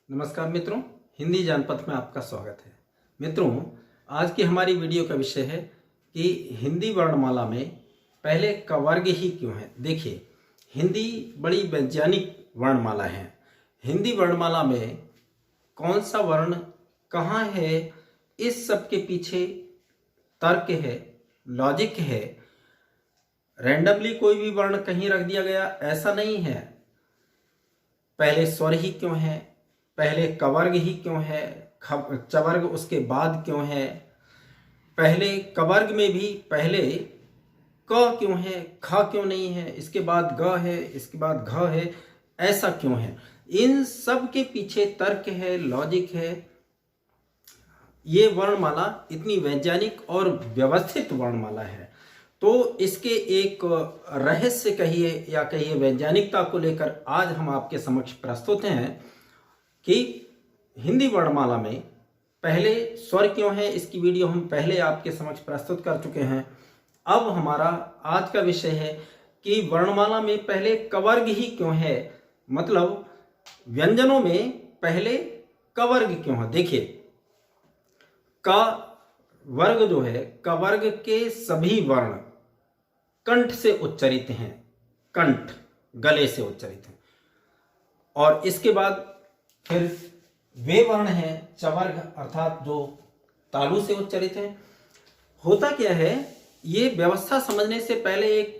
नमस्कार मित्रों, हिंदी जानपथ में आपका स्वागत है। मित्रों, आज की हमारी वीडियो का विषय है कि हिंदी वर्णमाला में पहले का वर्ग ही क्यों है। देखिए, हिंदी बड़ी वैज्ञानिक वर्णमाला है। हिंदी वर्णमाला में कौन सा वर्ण कहाँ है, इस सब के पीछे तर्क है, लॉजिक है। रैंडमली कोई भी वर्ण कहीं रख दिया गया ऐसा नहीं है। पहले स्वर ही क्यों है, पहले कवर्ग ही क्यों है, चवर्ग उसके बाद क्यों है, पहले कवर्ग में भी पहले क क्यों है, ख क्यों नहीं है, इसके बाद ग है, इसके बाद घ है, ऐसा क्यों है। इन सब के पीछे तर्क है, लॉजिक है। ये वर्णमाला इतनी वैज्ञानिक और व्यवस्थित वर्णमाला है, तो इसके एक रहस्य कहिए या कहिए वैज्ञानिकता को लेकर आज हम आपके समक्ष प्रस्तुत हैं कि हिंदी वर्णमाला में पहले स्वर क्यों है। इसकी वीडियो हम पहले आपके समक्ष प्रस्तुत कर चुके हैं। अब हमारा आज का विषय है कि वर्णमाला में पहले कवर्ग ही क्यों है, मतलब व्यंजनों में पहले कवर्ग क्यों है। देखिए, का वर्ग जो है, कवर्ग के सभी वर्ण कंठ से उच्चरित हैं, कंठ गले से उच्चरित हैं। और इसके बाद फिर वे वर्ण हैं चवर्ग, अर्थात जो तालु से उच्चरित हैं। होता क्या है, ये व्यवस्था समझने से पहले एक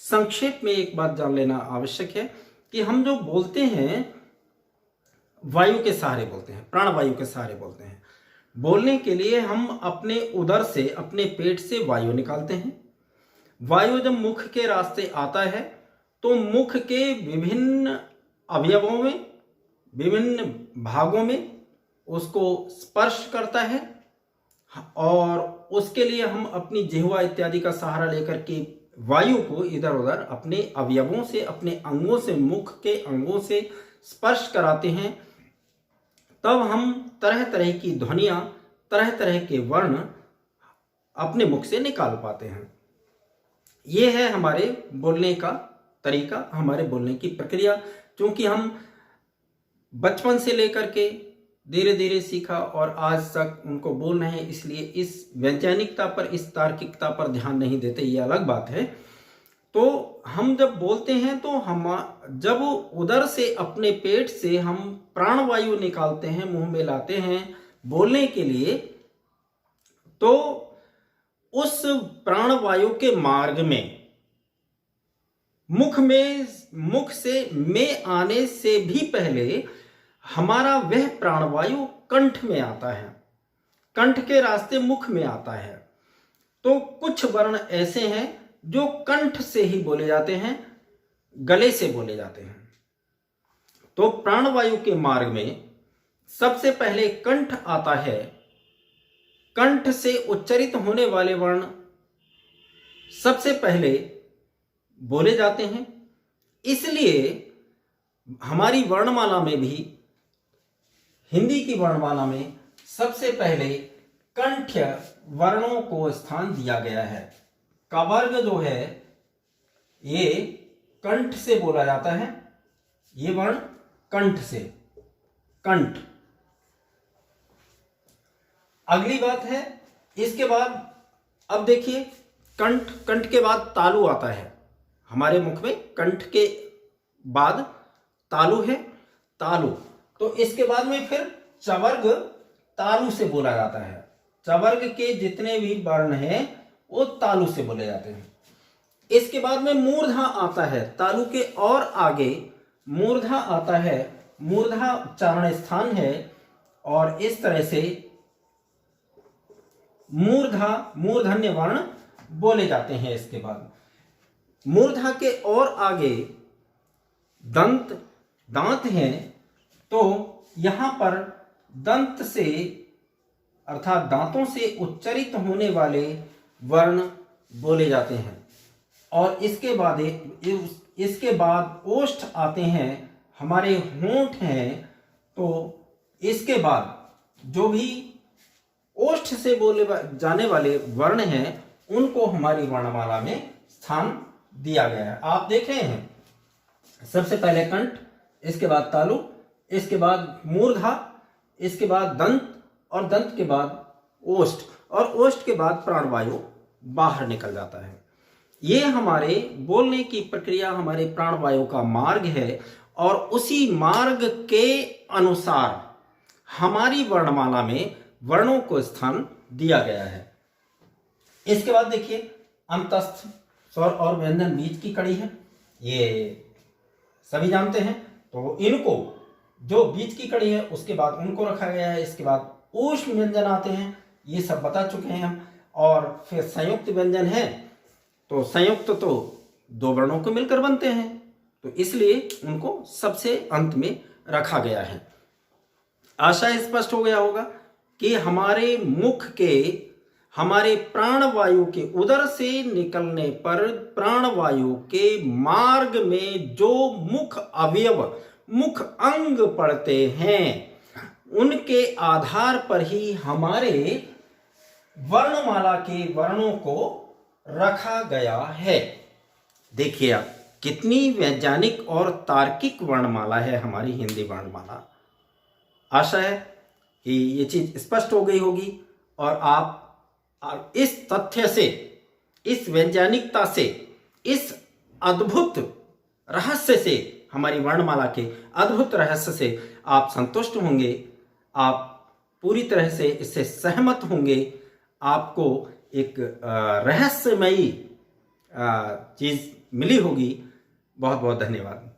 संक्षेप में एक बात जान लेना आवश्यक है कि हम जो बोलते हैं वायु के सहारे बोलते हैं, प्राणवायु के सहारे बोलते हैं। बोलने के लिए हम अपने उदर से, अपने पेट से वायु निकालते हैं। वायु जब मुख के रास्ते आता है तो मुख के विभिन्न अवयवों में, विभिन्न भागों में उसको स्पर्श करता है और उसके लिए हम अपनी जिह्वा इत्यादि का सहारा लेकर के वायु को इधर उधर अपने अवयवों से, अपने अंगों से, मुख के अंगों से स्पर्श कराते हैं। तब हम तरह तरह की ध्वनियां, तरह तरह के वर्ण अपने मुख से निकाल पाते हैं। ये है हमारे बोलने का तरीका, हमारे बोलने की प्रक्रिया। क्योंकि हम बचपन से लेकर के धीरे धीरे सीखा और आज तक उनको बोल रहे हैं, इसलिए इस वैज्ञानिकता पर, इस तार्किकता पर ध्यान नहीं देते, ये अलग बात है। तो हम जब बोलते हैं तो हम जब उधर से, अपने पेट से हम प्राणवायु निकालते हैं, मुंह में लाते हैं बोलने के लिए, तो उस प्राणवायु के मार्ग में मुख से में आने से भी पहले हमारा वह प्राणवायु कंठ में आता है, कंठ के रास्ते मुख में आता है। तो कुछ वर्ण ऐसे हैं जो कंठ से ही बोले जाते हैं, गले से बोले जाते हैं। तो प्राणवायु के मार्ग में सबसे पहले कंठ आता है। कंठ से उच्चरित होने वाले वर्ण सबसे पहले बोले जाते हैं। इसलिए हमारी वर्णमाला में भी, हिंदी की वर्णमाला में सबसे पहले कंठ्य वर्णों को स्थान दिया गया है। कवर्ग जो है ये कंठ से बोला जाता है, ये वर्ण कंठ से, कंठ। अगली बात है, इसके बाद अब देखिए, कंठ के बाद तालु आता है। हमारे मुख में कंठ के बाद तालु है, तालु। तो इसके बाद में फिर चवर्ग तालु से बोला जाता है। चवर्ग के जितने भी वर्ण हैं वो तालु से बोले जाते हैं। इसके बाद में मूर्धा आता है, तालु के और आगे मूर्धा आता है। मूर्धा उच्चारण स्थान है और इस तरह से मूर्धन्य वर्ण बोले जाते हैं। इसके बाद मूर्धा के और आगे दांत हैं, तो यहां पर दंत से, अर्थात दांतों से उच्चरित होने वाले वर्ण बोले जाते हैं। और इसके बाद ओष्ठ आते हैं, हमारे होंठ हैं। तो इसके बाद जो भी ओष्ठ से बोले जाने वाले वर्ण हैं उनको हमारी वर्णमाला में स्थान दिया गया है। आप देख रहे हैं, सबसे पहले कंठ, इसके बाद तालु, इसके बाद मूर्धा, इसके बाद दंत, और दंत के बाद ओष्ठ, और ओष्ठ के बाद प्राणवायु बाहर निकल जाता है। ये हमारे बोलने की प्रक्रिया, हमारे प्राणवायु का मार्ग है, और उसी मार्ग के अनुसार हमारी वर्णमाला में वर्णों को स्थान दिया गया है। इसके बाद देखिए अंतस्थ स्वर और व्यंजन बीच की कड़ी है, ये सभी जानते हैं। तो इनको जो बीच की कड़ी है उसके बाद उनको रखा गया है। इसके बाद ऊष्म व्यंजन आते हैं, ये सब बता चुके हैं हम। और फिर संयुक्त व्यंजन है, तो संयुक्त तो दो वर्णों को मिलकर बनते हैं, तो इसलिए उनको सबसे अंत में रखा गया है। आशा स्पष्ट हो गया होगा कि हमारे मुख के, हमारे प्राणवायु के उदर से निकलने पर प्राणवायु के मार्ग में जो मुख अवयव, मुख अंग पड़ते हैं, उनके आधार पर ही हमारे वर्णमाला के वर्णों को रखा गया है। देखिए आप, कितनी वैज्ञानिक और तार्किक वर्णमाला है हमारी हिंदी वर्णमाला। आशा है कि ये चीज स्पष्ट हो गई होगी, और आप इस तथ्य से, इस वैज्ञानिकता से, इस अद्भुत रहस्य से, हमारी वर्णमाला के अद्भुत रहस्य से आप संतुष्ट होंगे, आप पूरी तरह से इससे सहमत होंगे। आपको एक रहस्यमयी चीज मिली होगी। बहुत बहुत धन्यवाद।